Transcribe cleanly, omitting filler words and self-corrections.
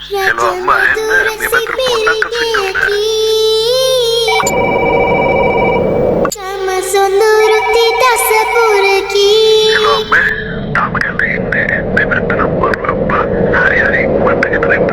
Hello amma එන්න මේ පැත්තට පොඩ්ඩක් සිග්නල් නැහැ. Hello අම්මේ තාම කැලේ ඉන්නේ මේ පැත්ත නම් මරු අම්මා. හරි මට ගෙදර එන්න.